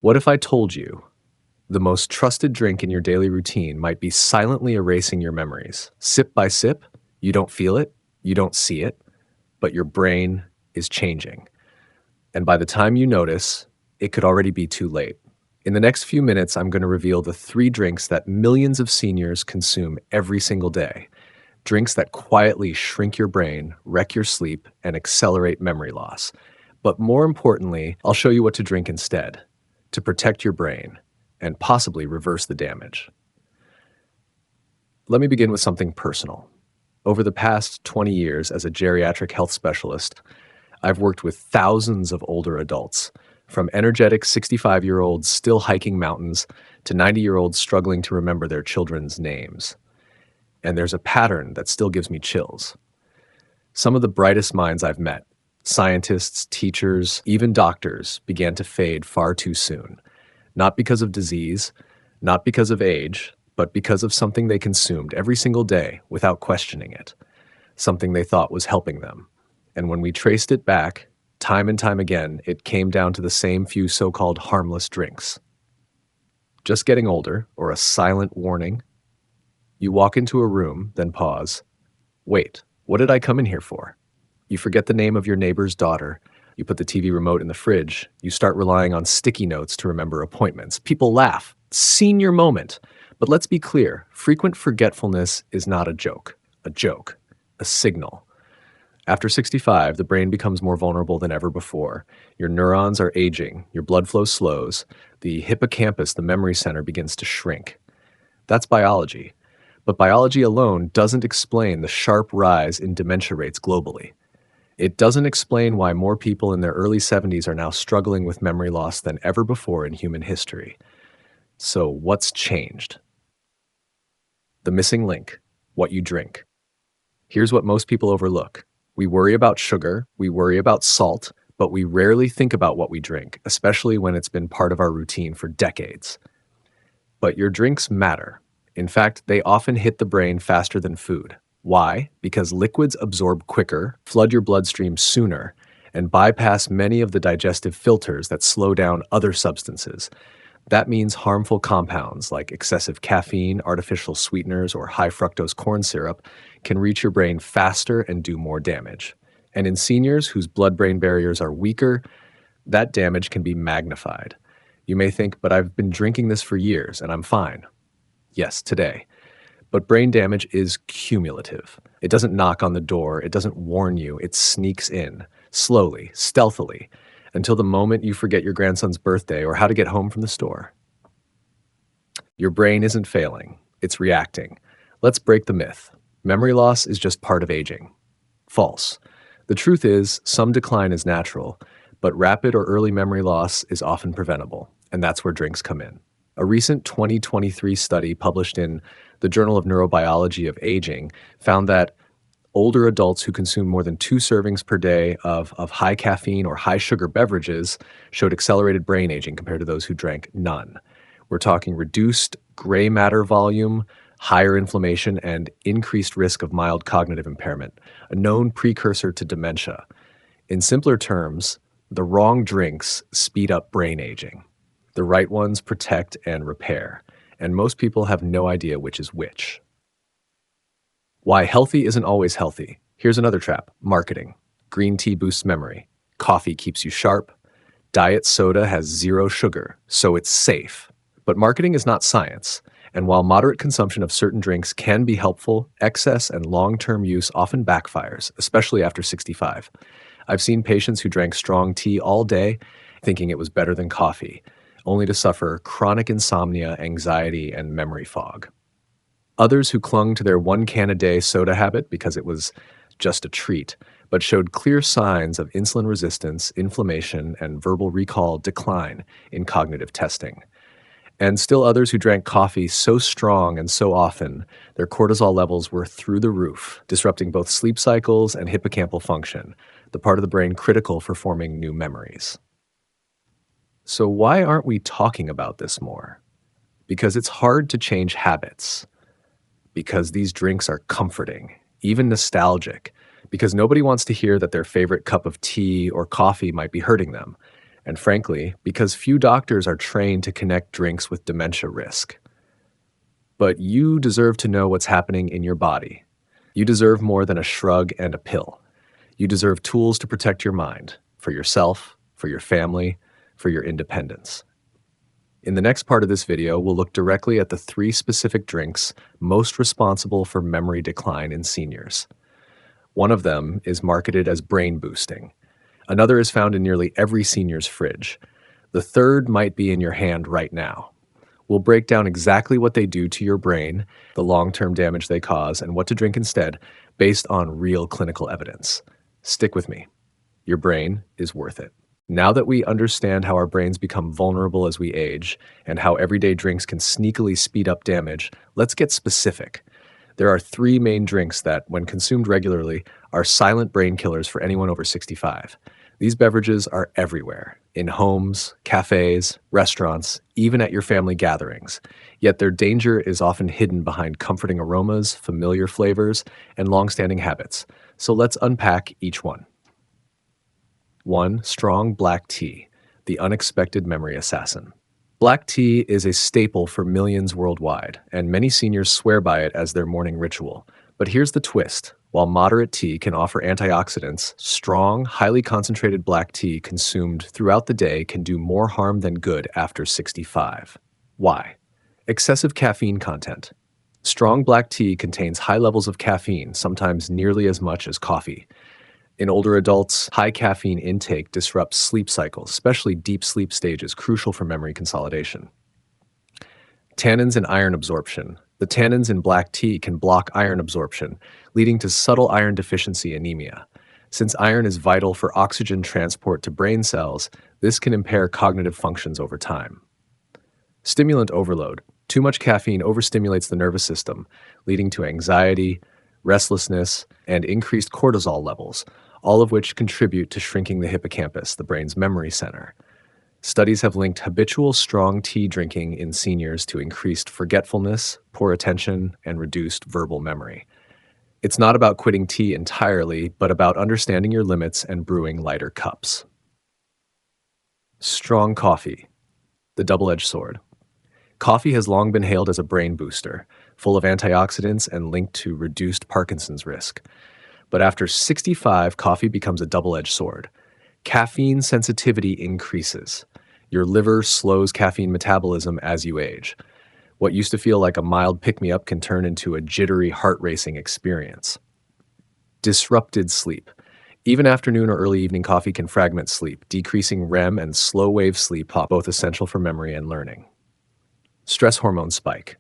What if I told you the most trusted drink in your daily routine might be silently erasing your memories? Sip by sip, you don't feel it, you don't see it, but your brain is changing. And by the time you notice, it could already be too late. In the next few minutes, I'm going to reveal the three drinks that millions of seniors consume every single day. Drinks that quietly shrink your brain, wreck your sleep, and accelerate memory loss. But more importantly, I'll show you what to drink instead to protect your brain and possibly reverse the damage. Let me begin with something personal. Over the past 20 years as a geriatric health specialist, I've worked with thousands of older adults, from energetic 65-year-olds still hiking mountains to 90-year-olds struggling to remember their children's names. And there's a pattern that still gives me chills. Some of the brightest minds I've met, scientists, teachers, even doctors, began to fade far too soon. Not because of disease, not because of age, but because of something they consumed every single day without questioning it, something they thought was helping them. And when we traced it back, time and time again, it came down to the same few so-called harmless drinks. Just getting older, or a silent warning. You walk into a room, then pause. Wait, what did I come in here for? You forget the name of your neighbor's daughter. You put the TV remote in the fridge. You start relying on sticky notes to remember appointments. People laugh. Senior moment. But let's be clear, frequent forgetfulness is not a joke, a signal. After 65, the brain becomes more vulnerable than ever before. Your neurons are aging, your blood flow slows, the hippocampus, the memory center, begins to shrink. That's biology. But biology alone doesn't explain the sharp rise in dementia rates globally. It doesn't explain why more people in their early 70s are now struggling with memory loss than ever before in human history. So what's changed? The missing link, what you drink. Here's what most people overlook. We worry about sugar, we worry about salt, but we rarely think about what we drink, especially when it's been part of our routine for decades. But your drinks matter. In fact, they often hit the brain faster than food. Why? Because liquids absorb quicker, flood your bloodstream sooner, and bypass many of the digestive filters that slow down other substances. That means harmful compounds like excessive caffeine, artificial sweeteners, or high fructose corn syrup can reach your brain faster and do more damage. And in seniors whose blood-brain barriers are weaker, that damage can be magnified. You may think, but I've been drinking this for years and I'm fine. Yes, today. But brain damage is cumulative. It doesn't knock on the door, it doesn't warn you, it sneaks in, slowly, stealthily, until the moment you forget your grandson's birthday or how to get home from the store. Your brain isn't failing, it's reacting. Let's break the myth. Memory loss is just part of aging. False. The truth is, some decline is natural, but rapid or early memory loss is often preventable, and that's where drinks come in. A recent 2023 study published in the Journal of Neurobiology of Aging found that older adults who consume more than 2 servings per day of high caffeine or high sugar beverages showed accelerated brain aging compared to those who drank none. We're talking reduced gray matter volume, higher inflammation, and increased risk of mild cognitive impairment, a known precursor to dementia. In simpler terms, the wrong drinks speed up brain aging. The right ones protect and repair, and most people have no idea which is which. Why healthy isn't always healthy. Here's another trap: marketing. Green tea boosts memory. Coffee keeps you sharp. Diet soda has 0 sugar, so it's safe. But marketing is not science, and while moderate consumption of certain drinks can be helpful, excess and long-term use often backfires, especially after 65. I've seen patients who drank strong tea all day, thinking it was better than coffee, only to suffer chronic insomnia, anxiety, and memory fog. Others who clung to their 1 can-a-day soda habit because it was just a treat, but showed clear signs of insulin resistance, inflammation, and verbal recall decline in cognitive testing. And still others who drank coffee so strong and so often, their cortisol levels were through the roof, disrupting both sleep cycles and hippocampal function, the part of the brain critical for forming new memories. So why aren't we talking about this more? Because it's hard to change habits. Because these drinks are comforting, even nostalgic. Because nobody wants to hear that their favorite cup of tea or coffee might be hurting them. and frankly, because few doctors are trained to connect drinks with dementia risk. But you deserve to know what's happening in your body. You deserve more than a shrug and a pill. You deserve tools to protect your mind, for yourself, for your family, for your independence. In the next part of this video, we'll look directly at the 3 specific drinks most responsible for memory decline in seniors. One of them is marketed as brain boosting. Another is found in nearly every senior's fridge. The third might be in your hand right now. We'll break down exactly what they do to your brain, the long-term damage they cause, and what to drink instead, based on real clinical evidence. Stick with me. Your brain is worth it. Now that we understand how our brains become vulnerable as we age, and how everyday drinks can sneakily speed up damage, let's get specific. There are 3 main drinks that, when consumed regularly, are silent brain killers for anyone over 65. These beverages are everywhere, in homes, cafes, restaurants, even at your family gatherings. Yet their danger is often hidden behind comforting aromas, familiar flavors, and long-standing habits. So let's unpack each one. 1. Strong black tea, the unexpected memory assassin. Black tea is a staple for millions worldwide, and many seniors swear by it as their morning ritual. But here's the twist. While moderate tea can offer antioxidants, strong, highly concentrated black tea consumed throughout the day can do more harm than good after 65. Why? Excessive caffeine content. Strong black tea contains high levels of caffeine, sometimes nearly as much as coffee. In older adults, high caffeine intake disrupts sleep cycles, especially deep sleep stages crucial for memory consolidation. Tannins and iron absorption. The tannins in black tea can block iron absorption, leading to subtle iron deficiency anemia. Since iron is vital for oxygen transport to brain cells, this can impair cognitive functions over time. Stimulant overload. Too much caffeine overstimulates the nervous system, leading to anxiety, restlessness, and increased cortisol levels, all of which contribute to shrinking the hippocampus, the brain's memory center. Studies have linked habitual strong tea drinking in seniors to increased forgetfulness, poor attention, and reduced verbal memory. It's not about quitting tea entirely, but about understanding your limits and brewing lighter cups. Strong coffee, the double-edged sword. Coffee has long been hailed as a brain booster, full of antioxidants and linked to reduced Parkinson's risk. But after 65, coffee becomes a double-edged sword. Caffeine sensitivity increases. Your liver slows caffeine metabolism as you age. What used to feel like a mild pick-me-up can turn into a jittery, heart-racing experience. Disrupted sleep. Even afternoon or early evening coffee can fragment sleep, decreasing REM and slow-wave sleep, both essential for memory and learning. Stress hormone spike.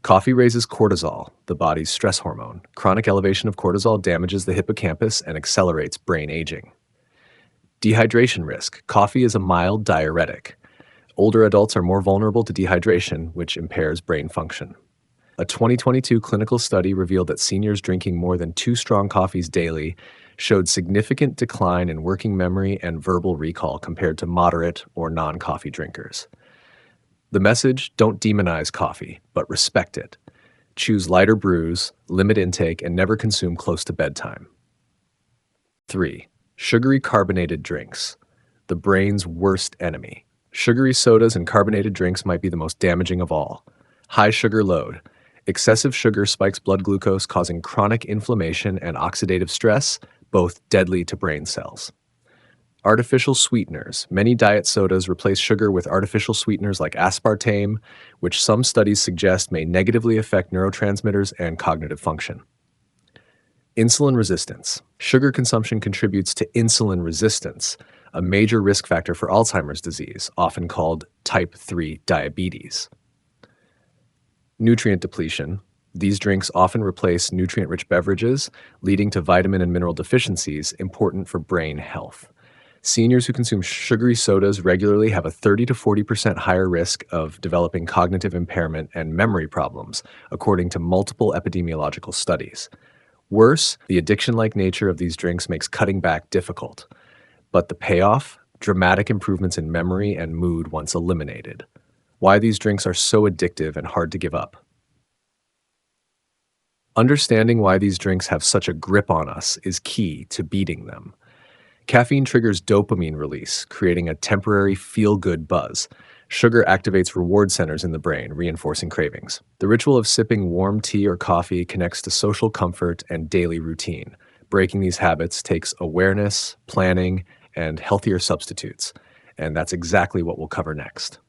Coffee raises cortisol, the body's stress hormone. Chronic elevation of cortisol damages the hippocampus and accelerates brain aging. Dehydration risk. Coffee is a mild diuretic. Older adults are more vulnerable to dehydration, which impairs brain function. A 2022 clinical study revealed that seniors drinking more than 2 strong coffees daily showed significant decline in working memory and verbal recall compared to moderate or non-coffee drinkers. The message: don't demonize coffee, but respect it. Choose lighter brews, limit intake, and never consume close to bedtime. 3. Sugary carbonated drinks, the brain's worst enemy. Sugary sodas and carbonated drinks might be the most damaging of all. High sugar load. Excessive sugar spikes blood glucose, causing chronic inflammation and oxidative stress, both deadly to brain cells. Artificial sweeteners. Many diet sodas replace sugar with artificial sweeteners like aspartame, which some studies suggest may negatively affect neurotransmitters and cognitive function. Insulin resistance. Sugar consumption contributes to insulin resistance, a major risk factor for Alzheimer's disease, often called type 3 diabetes. Nutrient depletion. These drinks often replace nutrient-rich beverages, leading to vitamin and mineral deficiencies important for brain health. Seniors who consume sugary sodas regularly have a 30 to 40% higher risk of developing cognitive impairment and memory problems, according to multiple epidemiological studies. Worse, the addiction-like nature of these drinks makes cutting back difficult. But the payoff? Dramatic improvements in memory and mood once eliminated. Why these drinks are so addictive and hard to give up. Understanding why these drinks have such a grip on us is key to beating them. Caffeine triggers dopamine release, creating a temporary feel good buzz. Sugar activates reward centers in the brain, reinforcing cravings. The ritual of sipping warm tea or coffee connects to social comfort and daily routine. Breaking these habits takes awareness, planning, and healthier substitutes. And that's exactly what we'll cover next.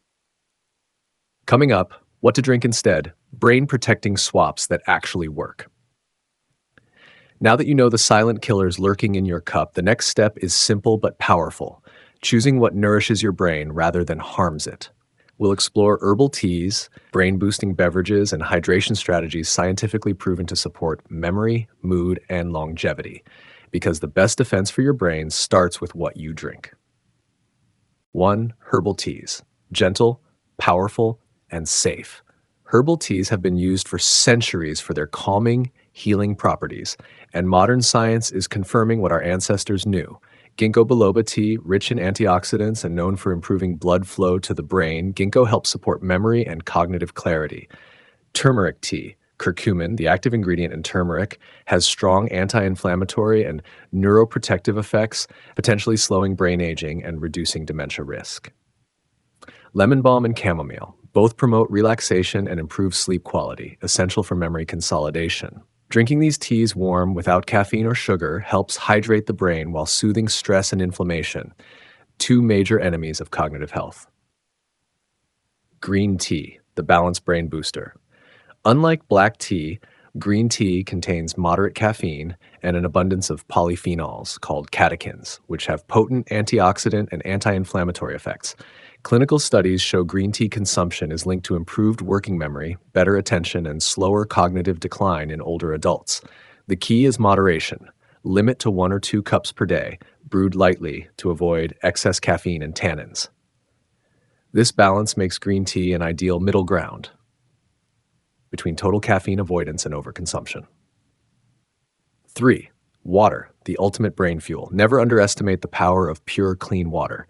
Coming up, what to drink instead, brain protecting swaps that actually work. Now that you know the silent killers lurking in your cup, the next step is simple but powerful, choosing what nourishes your brain rather than harms it. We'll explore herbal teas, brain boosting beverages, and hydration strategies scientifically proven to support memory, mood, and longevity, because the best defense for your brain starts with what you drink. 1. Herbal teas. Gentle, powerful, and safe. Herbal teas have been used for centuries for their calming, healing properties, and modern science is confirming what our ancestors knew. Ginkgo biloba tea, rich in antioxidants and known for improving blood flow to the brain, ginkgo helps support memory and cognitive clarity. Turmeric tea, curcumin, the active ingredient in turmeric, has strong anti-inflammatory and neuroprotective effects, potentially slowing brain aging and reducing dementia risk. Lemon balm and chamomile both promote relaxation and improve sleep quality, essential for memory consolidation. Drinking these teas warm without caffeine or sugar helps hydrate the brain while soothing stress and inflammation, two major enemies of cognitive health. Green tea, the balanced brain booster. Unlike black tea, green tea contains moderate caffeine and an abundance of polyphenols called catechins, which have potent antioxidant and anti-inflammatory effects. Clinical studies show green tea consumption is linked to improved working memory, better attention, and slower cognitive decline in older adults. The key is moderation. Limit to 1 or 2 cups per day, brewed lightly to avoid excess caffeine and tannins. This balance makes green tea an ideal middle ground between total caffeine avoidance and overconsumption. 3. Water, the ultimate brain fuel. Never underestimate the power of pure, clean water.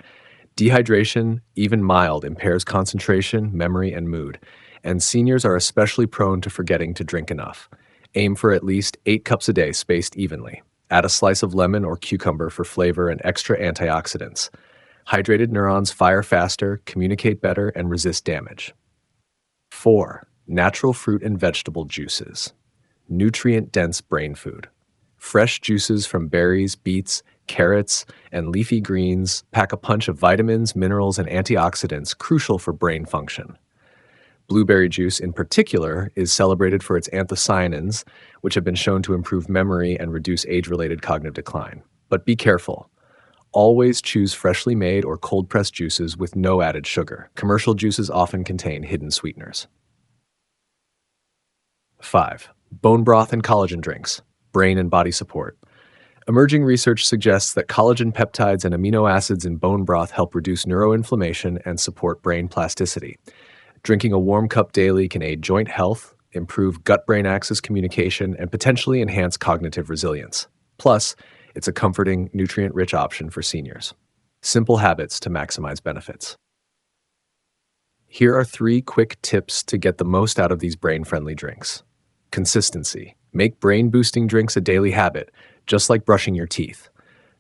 Dehydration, even mild, impairs concentration, memory, and mood, and seniors are especially prone to forgetting to drink enough. Aim for at least 8 cups a day, spaced evenly. Add a slice of lemon or cucumber for flavor and extra antioxidants. Hydrated neurons fire faster, communicate better, and resist damage. 4. Natural fruit and vegetable juices. Nutrient-dense brain food. Fresh juices from berries, beets, carrots, and leafy greens pack a punch of vitamins, minerals, and antioxidants crucial for brain function. Blueberry juice, in particular, is celebrated for its anthocyanins, which have been shown to improve memory and reduce age-related cognitive decline. But be careful. Always choose freshly made or cold-pressed juices with no added sugar. Commercial juices often contain hidden sweeteners. 5. Bone broth and collagen drinks. Brain and body support. Emerging research suggests that collagen peptides and amino acids in bone broth help reduce neuroinflammation and support brain plasticity. Drinking a warm cup daily can aid joint health, improve gut-brain axis communication, and potentially enhance cognitive resilience. Plus, it's a comforting, nutrient-rich option for seniors. Simple habits to maximize benefits. Here are 3 quick tips to get the most out of these brain-friendly drinks. Consistency. Make brain-boosting drinks a daily habit, just like brushing your teeth.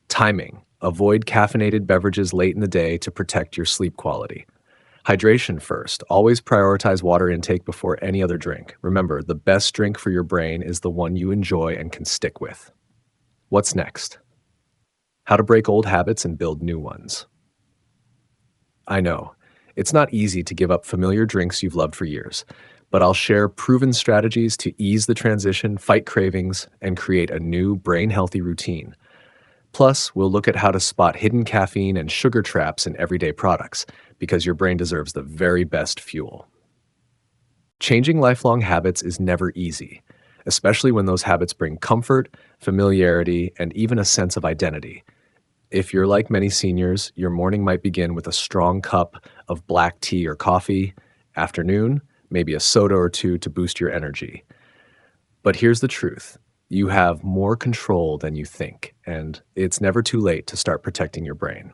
Timing. Avoid caffeinated beverages late in the day to protect your sleep quality. Hydration first. Always prioritize water intake before any other drink. Remember, the best drink for your brain is the one you enjoy and can stick with. What's next? How to break old habits and build new ones. I know, it's not easy to give up familiar drinks you've loved for years, but I'll share proven strategies to ease the transition, fight cravings, and create a new brain-healthy routine. Plus, we'll look at how to spot hidden caffeine and sugar traps in everyday products, because your brain deserves the very best fuel. Changing lifelong habits is never easy, especially when those habits bring comfort, familiarity, and even a sense of identity. If you're like many seniors, your morning might begin with a strong cup of black tea or coffee. Afternoon, maybe a soda or 2 to boost your energy. But here's the truth. You have more control than you think, and it's never too late to start protecting your brain.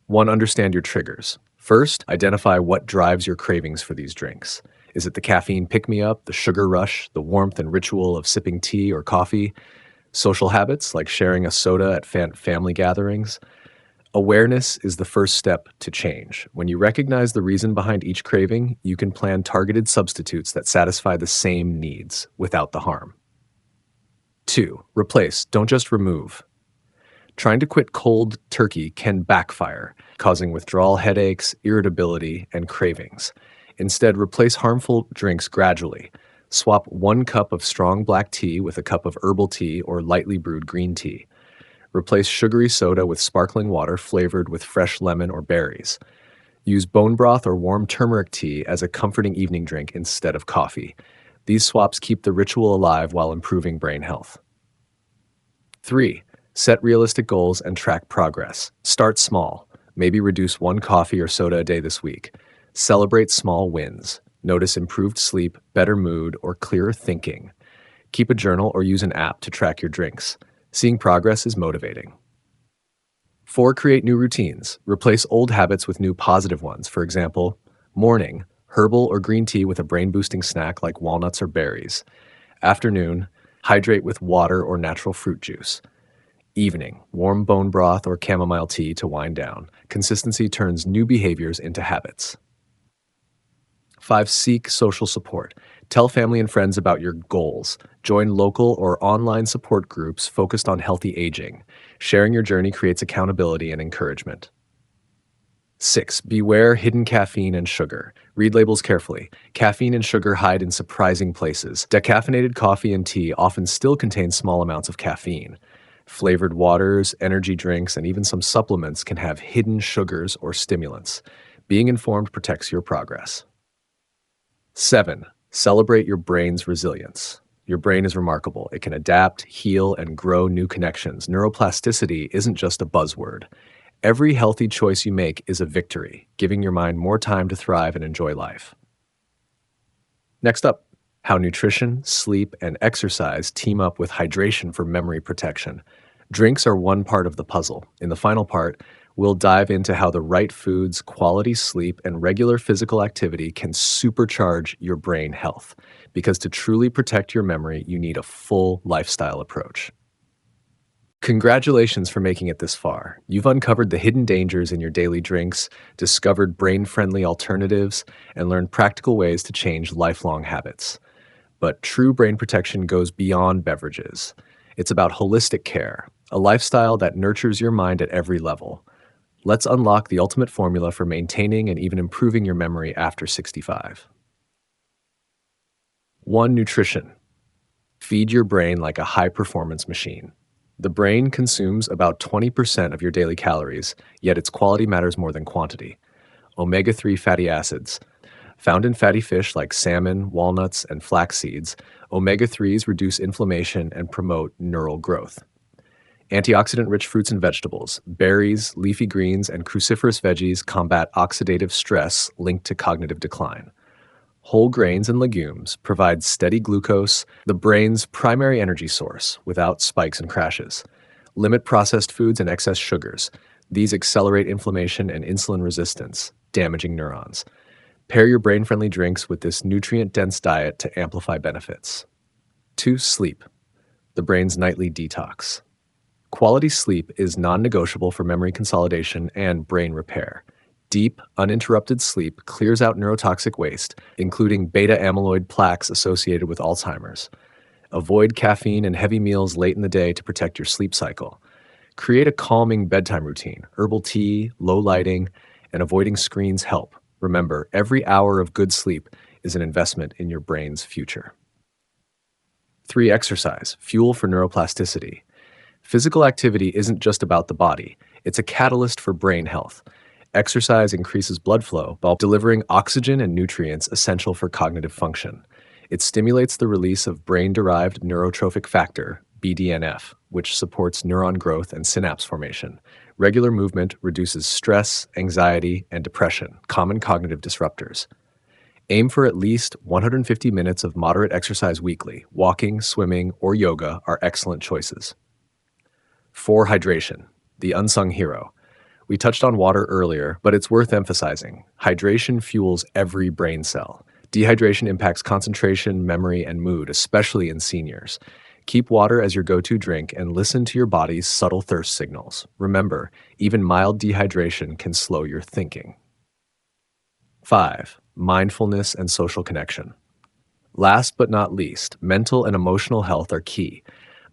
1. Understand your triggers. First, identify what drives your cravings for these drinks. Is it the caffeine pick-me-up, the sugar rush, the warmth and ritual of sipping tea or coffee? Social habits, like sharing a soda at family gatherings. Awareness is the first step to change. When you recognize the reason behind each craving, you can plan targeted substitutes that satisfy the same needs without the harm. 2. Replace, don't just remove. Trying to quit cold turkey can backfire, causing withdrawal headaches, irritability, and cravings. Instead, replace harmful drinks gradually. Swap 1 cup of strong black tea with a cup of herbal tea or lightly brewed green tea. Replace sugary soda with sparkling water flavored with fresh lemon or berries. Use bone broth or warm turmeric tea as a comforting evening drink instead of coffee. These swaps keep the ritual alive while improving brain health. 3. Set realistic goals and track progress. Start small. Maybe reduce 1 coffee or soda a day this week. Celebrate small wins. Notice improved sleep, better mood, or clearer thinking. Keep a journal or use an app to track your drinks. Seeing progress is motivating. 4. Create new routines. Replace old habits with new positive ones. For example, morning, herbal or green tea with a brain-boosting snack like walnuts or berries. Afternoon, hydrate with water or natural fruit juice. Evening, warm bone broth or chamomile tea to wind down. Consistency turns new behaviors into habits. 5. Seek social support. Tell family and friends about your goals. Join local or online support groups focused on healthy aging. Sharing your journey creates accountability and encouragement. 6. Beware hidden caffeine and sugar. Read labels carefully. Caffeine and sugar hide in surprising places. Decaffeinated coffee and tea often still contain small amounts of caffeine. Flavored waters, energy drinks, and even some supplements can have hidden sugars or stimulants. Being informed protects your progress. 7. Celebrate your brain's resilience. Your brain is remarkable. It can adapt, heal, and grow new connections. Neuroplasticity isn't just a buzzword. Every healthy choice you make is a victory, giving your mind more time to thrive and enjoy life. Next up, how nutrition, sleep, and exercise team up with hydration for memory protection. Drinks are one part of the puzzle. In the final part, we'll dive into how the right foods, quality sleep, and regular physical activity can supercharge your brain health. Because to truly protect your memory, you need a full lifestyle approach. Congratulations for making it this far. You've uncovered the hidden dangers in your daily drinks, discovered brain-friendly alternatives, and learned practical ways to change lifelong habits. But true brain protection goes beyond beverages. It's about holistic care, a lifestyle that nurtures your mind at every level. Let's unlock the ultimate formula for maintaining and even improving your memory after 65. 1. Nutrition. Feed your brain like a high-performance machine. The brain consumes about 20% of your daily calories, yet its quality matters more than quantity. Omega-3 fatty acids. Found in fatty fish like salmon, walnuts, and flax seeds, omega-3s reduce inflammation and promote neural growth. Antioxidant-rich fruits and vegetables, berries, leafy greens, and cruciferous veggies combat oxidative stress linked to cognitive decline. Whole grains and legumes provide steady glucose, the brain's primary energy source, without spikes and crashes. Limit processed foods and excess sugars. These accelerate inflammation and insulin resistance, damaging neurons. Pair your brain-friendly drinks with this nutrient-dense diet to amplify benefits. 2. Sleep. The brain's nightly detox. Quality sleep is non-negotiable for memory consolidation and brain repair. Deep, uninterrupted sleep clears out neurotoxic waste, including beta-amyloid plaques associated with Alzheimer's. Avoid caffeine and heavy meals late in the day to protect your sleep cycle. Create a calming bedtime routine. Herbal tea, low lighting, and avoiding screens help. Remember, every hour of good sleep is an investment in your brain's future. 3. Exercise. Fuel for neuroplasticity. Physical activity isn't just about the body. It's a catalyst for brain health. Exercise increases blood flow while delivering oxygen and nutrients essential for cognitive function. It stimulates the release of brain-derived neurotrophic factor, BDNF, which supports neuron growth and synapse formation. Regular movement reduces stress, anxiety, and depression, common cognitive disruptors. Aim for at least 150 minutes of moderate exercise weekly. Walking, swimming, or yoga are excellent choices. 4. Hydration, the unsung hero. We touched on water earlier, but it's worth emphasizing. Hydration fuels every brain cell. Dehydration impacts concentration, memory, and mood, especially in seniors. Keep water as your go-to drink and listen to your body's subtle thirst signals. Remember, even mild dehydration can slow your thinking. 5. Mindfulness and social connection. Last but not least, mental and emotional health are key.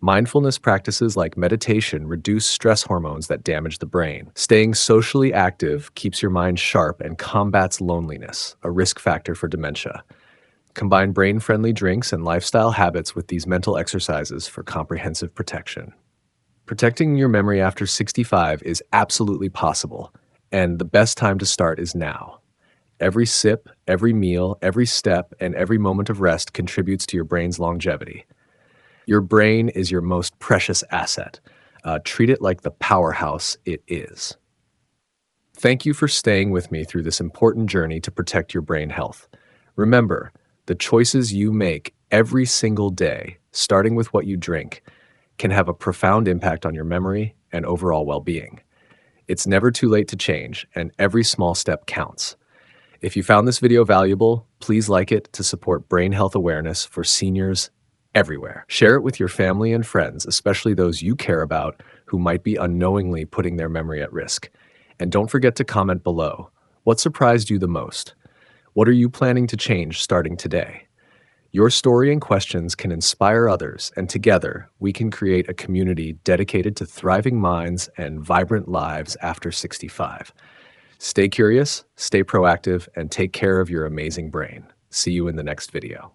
Mindfulness practices like meditation reduce stress hormones that damage the brain. Staying socially active keeps your mind sharp and combats loneliness, a risk factor for dementia. Combine brain-friendly drinks and lifestyle habits with these mental exercises for comprehensive protection. Protecting your memory after 65 is absolutely possible, and the best time to start is now. Every sip, every meal, every step, and every moment of rest contributes to your brain's longevity. Your brain is your most precious asset. Treat it like the powerhouse it is. Thank you for staying with me through this important journey to protect your brain health. Remember, the choices you make every single day, starting with what you drink, can have a profound impact on your memory and overall well-being. It's never too late to change, and every small step counts. If you found this video valuable, please like it to support brain health awareness for seniors everywhere. Share it with your family and friends, especially those you care about who might be unknowingly putting their memory at risk. And don't forget to comment below. What surprised you the most? What are you planning to change starting today? Your story and questions can inspire others, and together we can create a community dedicated to thriving minds and vibrant lives after 65. Stay curious, stay proactive, and take care of your amazing brain. See you in the next video.